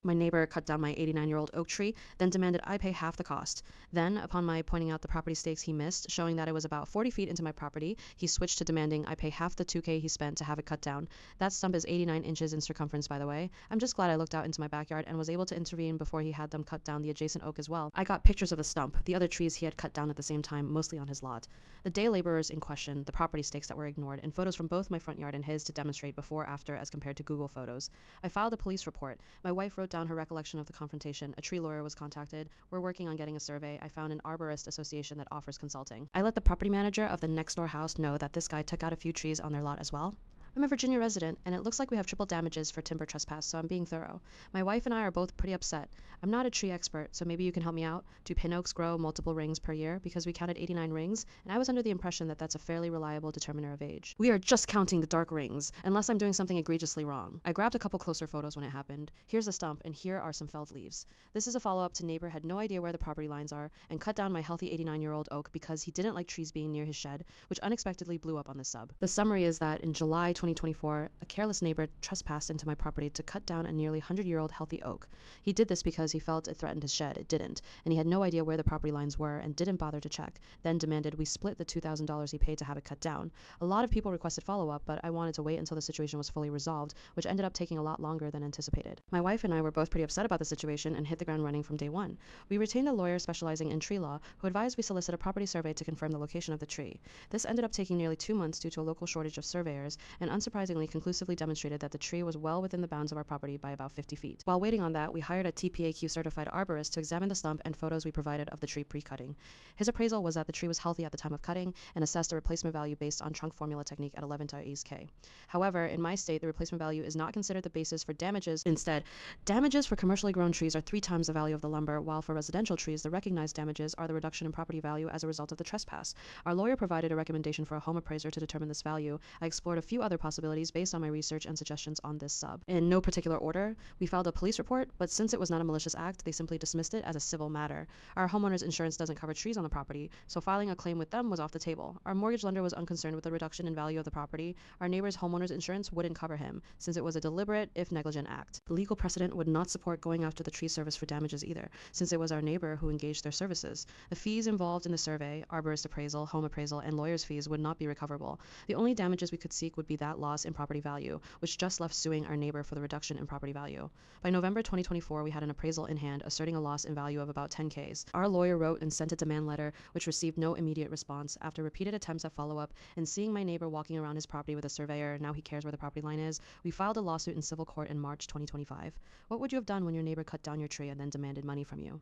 My neighbor cut down my 89-year-old oak tree, then demanded I pay half the cost. Then, upon my pointing out the property stakes he missed, showing that it was about 40 feet into my property, he switched to demanding I pay half the 2K he spent to have it cut down. That stump is 89 inches in circumference, by the way. I'm just glad I looked out into my backyard and was able to intervene before he had them cut down the adjacent oak as well. I got pictures of the stump, the other trees he had cut down at the same time, mostly on his lot. The day laborers in question, the property stakes that were ignored, and photos from both my front yard and his to demonstrate before after as compared to Google photos. I filed a police report. My wife wrote down her recollection of the confrontation. A tree lawyer was contacted. We're working on getting a survey. I found an arborist association that offers consulting. I let the property manager of the next door house know that this guy took out a few trees on their lot as well. I'm a Virginia resident, and it looks like we have triple damages for timber trespass, so I'm being thorough. My wife and I are both pretty upset. I'm not a tree expert, so maybe you can help me out. Do pin oaks grow multiple rings per year? Because we counted 89 rings, and I was under the impression that that's a fairly reliable determiner of age. We are just counting the dark rings, unless I'm doing something egregiously wrong. I grabbed a couple closer photos when it happened. Here's a stump, and here are some felled leaves. This is a follow-up to neighbor had no idea where the property lines are, and cut down my healthy 89-year-old oak because he didn't like trees being near his shed, which unexpectedly blew up on the sub. The summary is that in July 2024, a careless neighbor trespassed into my property to cut down a nearly 100-year-old healthy oak. He did this because he felt it threatened his shed. It didn't, and he had no idea where the property lines were and didn't bother to check, then demanded we split the $2,000 he paid to have it cut down. A lot of people requested follow-up, but I wanted to wait until the situation was fully resolved, which ended up taking a lot longer than anticipated. My wife and I were both pretty upset about the situation and hit the ground running from day one. We retained a lawyer specializing in tree law who advised we solicit a property survey to confirm the location of the tree. This ended up taking nearly 2 months due to a local shortage of surveyors, and unsurprisingly conclusively demonstrated that the tree was well within the bounds of our property by about 50 feet. While waiting on that, we hired a TPAQ certified arborist to examine the stump and photos we provided of the tree pre-cutting. His appraisal was that the tree was healthy at the time of cutting and assessed a replacement value based on trunk formula technique at 11 times K. However, in my state, the replacement value is not considered the basis for damages. Instead, damages for commercially grown trees are 3 times the value of the lumber, while for residential trees, the recognized damages are the reduction in property value as a result of the trespass. Our lawyer provided a recommendation for a home appraiser to determine this value. I explored a few other possibilities based on my research and suggestions on this sub. In no particular order, we filed a police report, but since it was not a malicious act, they simply dismissed it as a civil matter. Our homeowner's insurance doesn't cover trees on the property, so filing a claim with them was off the table. Our mortgage lender was unconcerned with the reduction in value of the property. Our neighbor's homeowner's insurance wouldn't cover him, since it was a deliberate, if negligent, act. The legal precedent would not support going after the tree service for damages either, since it was our neighbor who engaged their services. The fees involved in the survey, arborist appraisal, home appraisal, and lawyer's fees would not be recoverable. The only damages we could seek would be that loss in property value, which just left suing our neighbor for the reduction in property value. By November 2024, we had an appraisal in hand asserting a loss in value of about 10Ks. Our lawyer wrote and sent a demand letter, which received no immediate response. After repeated attempts at follow-up and seeing my neighbor walking around his property with a surveyor, now he cares where the property line is, we filed a lawsuit in civil court in March 2025. What would you have done when your neighbor cut down your tree and then demanded money from you?